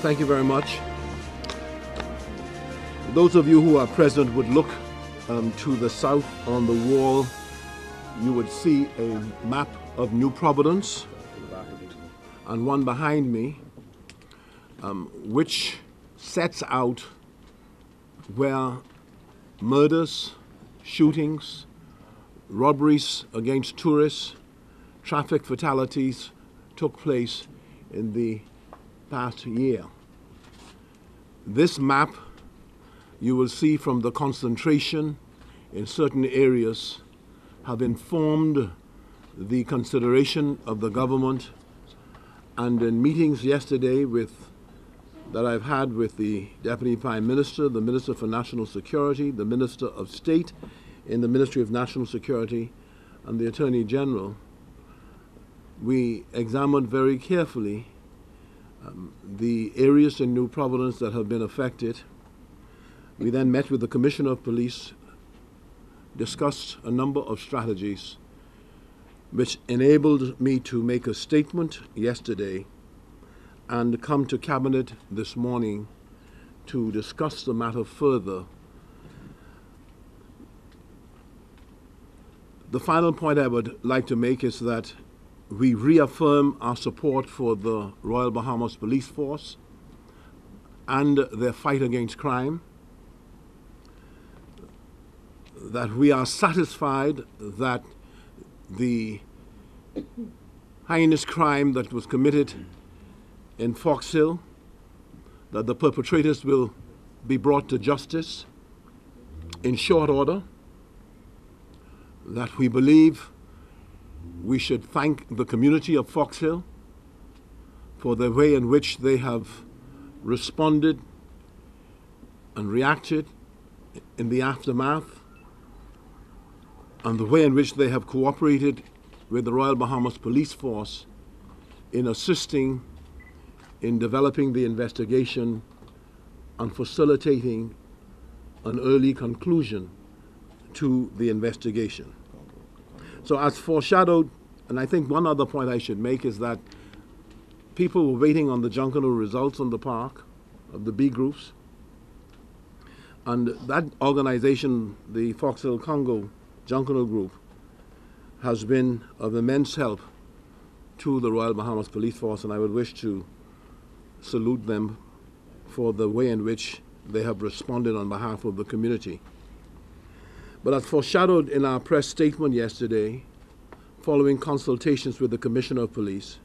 Thank you very much. Those of you who are present would look to the south on the wall. You would see a map of New Providence and one behind me, which sets out where murders, shootings, robberies against tourists, traffic fatalities took place in the past year. This map you will see from the concentration in certain areas have informed the consideration of the government, and in meetings yesterday that I've had with the Deputy Prime Minister, the Minister for National Security, the Minister of State in the Ministry of National Security, and the Attorney General, we examined very carefully the areas in New Providence that have been affected. We then met with the Commissioner of Police, discussed a number of strategies, which enabled me to make a statement yesterday and come to Cabinet this morning to discuss the matter further. The final point I would like to make is that we reaffirm our support for the Royal Bahamas Police Force and their fight against crime, that we are satisfied that the heinous crime that was committed in Fox Hill, that the perpetrators will be brought to justice in short order, that we believe we should thank the community of Fox Hill for the way in which they have responded and reacted in the aftermath, and the way in which they have cooperated with the Royal Bahamas Police Force in assisting in developing the investigation and facilitating an early conclusion to the investigation. So as foreshadowed, and I think one other point I should make is that people were waiting on the Junkanoo results on the park of the B groups, and that organization, the Fox Hill Congo Junkanoo Group, has been of immense help to the Royal Bahamas Police Force, and I would wish to salute them for the way in which they have responded on behalf of the community. But as foreshadowed in our press statement yesterday, following consultations with the Commissioner of Police,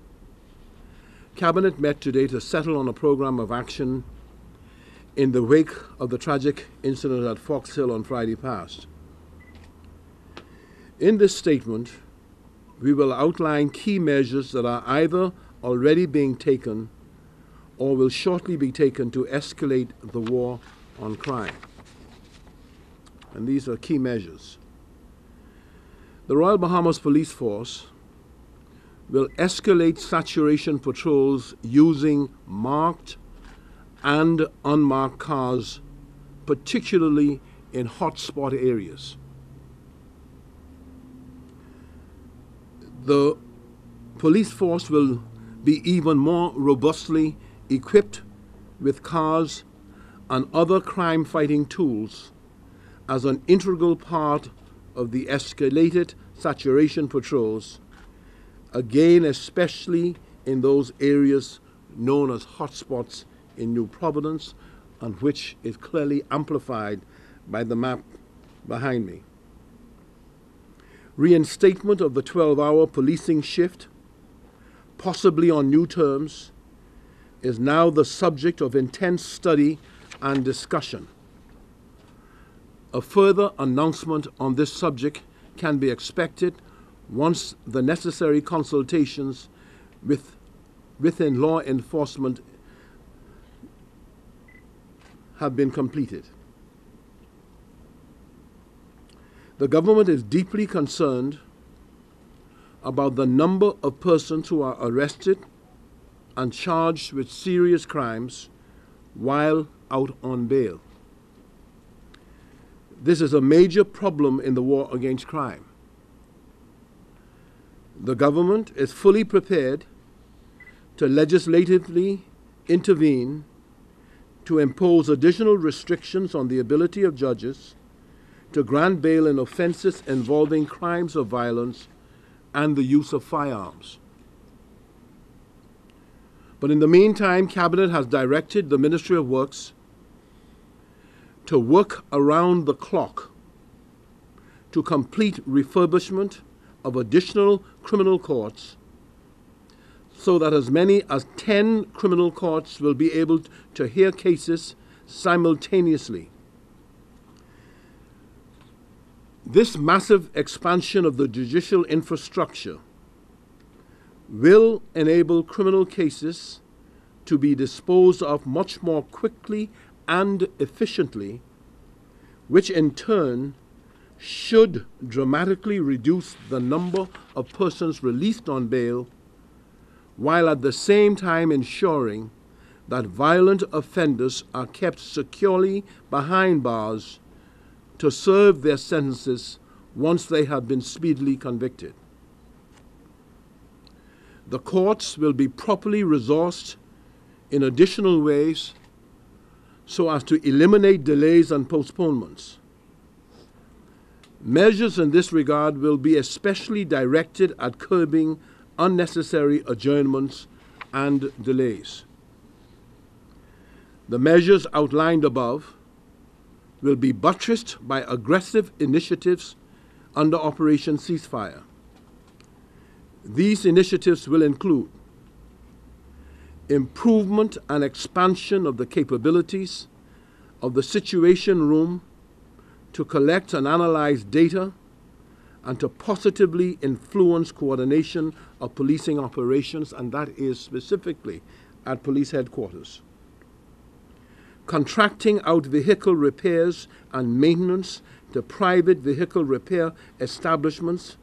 Cabinet met today to settle on a program of action in the wake of the tragic incident at Fox Hill on Friday past. In this statement, we will outline key measures that are either already being taken or will shortly be taken to escalate the war on crime. And these are key measures. The Royal Bahamas Police Force will escalate saturation patrols using marked and unmarked cars, particularly in hotspot areas. The police force will be even more robustly equipped with cars and other crime-fighting tools as an integral part of the escalated saturation patrols, again especially in those areas known as hotspots in New Providence, and which is clearly amplified by the map behind me. Reinstatement of the 12-hour policing shift, possibly on new terms, is now the subject of intense study and discussion. A further announcement on this subject can be expected once the necessary consultations within law enforcement have been completed. The government is deeply concerned about the number of persons who are arrested and charged with serious crimes while out on bail. This is a major problem in the war against crime. The government is fully prepared to legislatively intervene to impose additional restrictions on the ability of judges to grant bail in offenses involving crimes of violence and the use of firearms. But in the meantime, Cabinet has directed the Ministry of Works to work around the clock to complete refurbishment of additional criminal courts so that as many as 10 criminal courts will be able to hear cases simultaneously. This massive expansion of the judicial infrastructure will enable criminal cases to be disposed of much more quickly and efficiently, which in turn should dramatically reduce the number of persons released on bail, while at the same time ensuring that violent offenders are kept securely behind bars to serve their sentences once they have been speedily convicted. The courts will be properly resourced in additional ways so as to eliminate delays and postponements. Measures in this regard will be especially directed at curbing unnecessary adjournments and delays. The measures outlined above will be buttressed by aggressive initiatives under Operation Ceasefire. These initiatives will include improvement and expansion of the capabilities of the Situation Room to collect and analyze data and to positively influence coordination of policing operations, and that is specifically at police headquarters. Contracting out vehicle repairs and maintenance to private vehicle repair establishments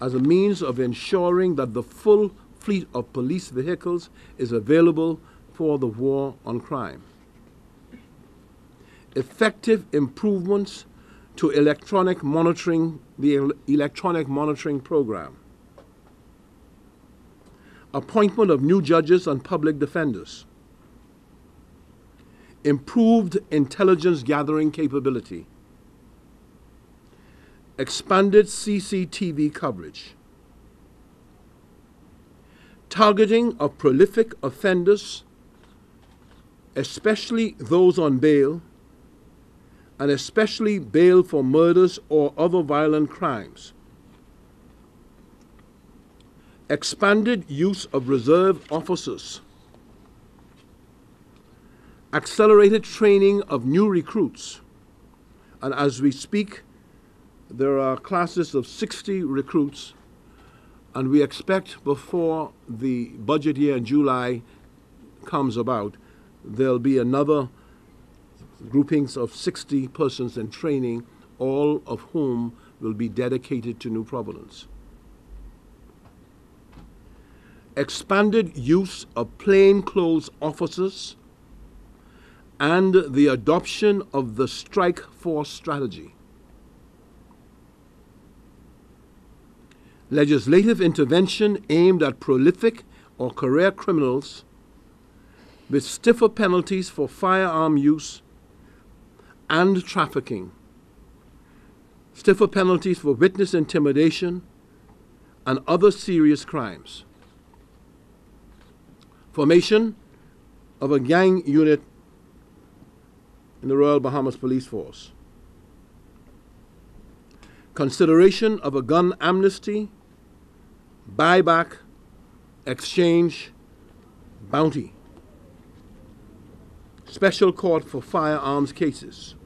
as a means of ensuring that the full fleet of police vehicles is available for the war on crime. Effective improvements to electronic monitoring, the electronic monitoring program. Appointment of new judges and public defenders. Improved intelligence gathering capability. Expanded CCTV coverage. Targeting of prolific offenders, especially those on bail, and especially bail for murders or other violent crimes. Expanded use of reserve officers. Accelerated training of new recruits. And as we speak, there are classes of 60 recruits, and we expect before the budget year in July comes about, there'll be another groupings of 60 persons in training, all of whom will be dedicated to New Providence. Expanded use of plainclothes officers and the adoption of the strike force strategy. Legislative intervention aimed at prolific or career criminals with stiffer penalties for firearm use and trafficking, stiffer penalties for witness intimidation and other serious crimes. Formation of a gang unit in the Royal Bahamas Police Force. Consideration of a gun amnesty, buyback, exchange, bounty. Special court for firearms cases.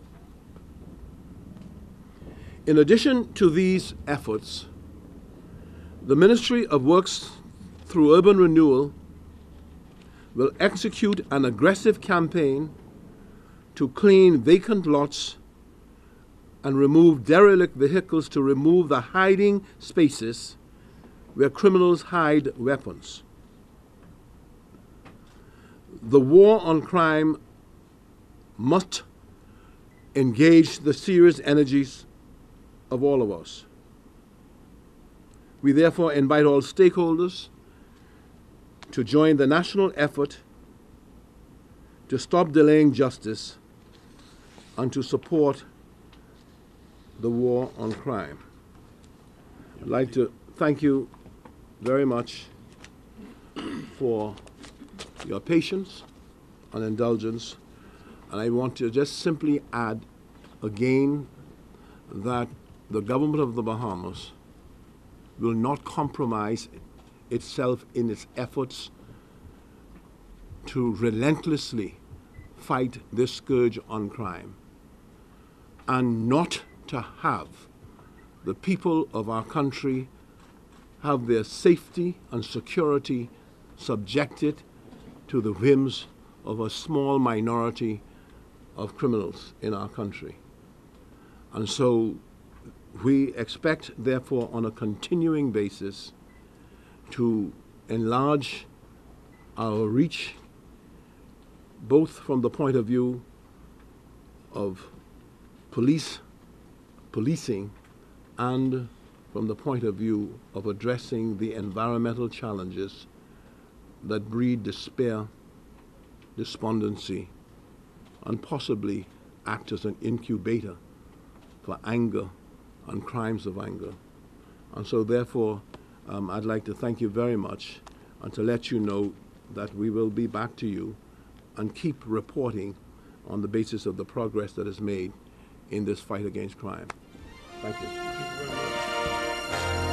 In addition to these efforts, the Ministry of Works, through urban renewal, will execute an aggressive campaign to clean vacant lots and remove derelict vehicles to remove the hiding spaces where criminals hide weapons. The war on crime must engage the serious energies of all of us. We therefore invite all stakeholders to join the national effort to stop delaying justice and to support the war on crime. I'd like to thank you very much for your patience and indulgence, and I want to just simply add again that the government of the Bahamas will not compromise itself in its efforts to relentlessly fight this scourge on crime, and not to have the people of our country have their safety and security subjected to the whims of a small minority of criminals in our country. And so we expect, therefore, on a continuing basis to enlarge our reach, both from the point of view of policing and from the point of view of addressing the environmental challenges that breed despair, despondency, and possibly act as an incubator for anger and crimes of anger. And so therefore, I'd like to thank you very much and to let you know that we will be back to you and keep reporting on the basis of the progress that is made in this fight against crime. Thank you. Thank you very much.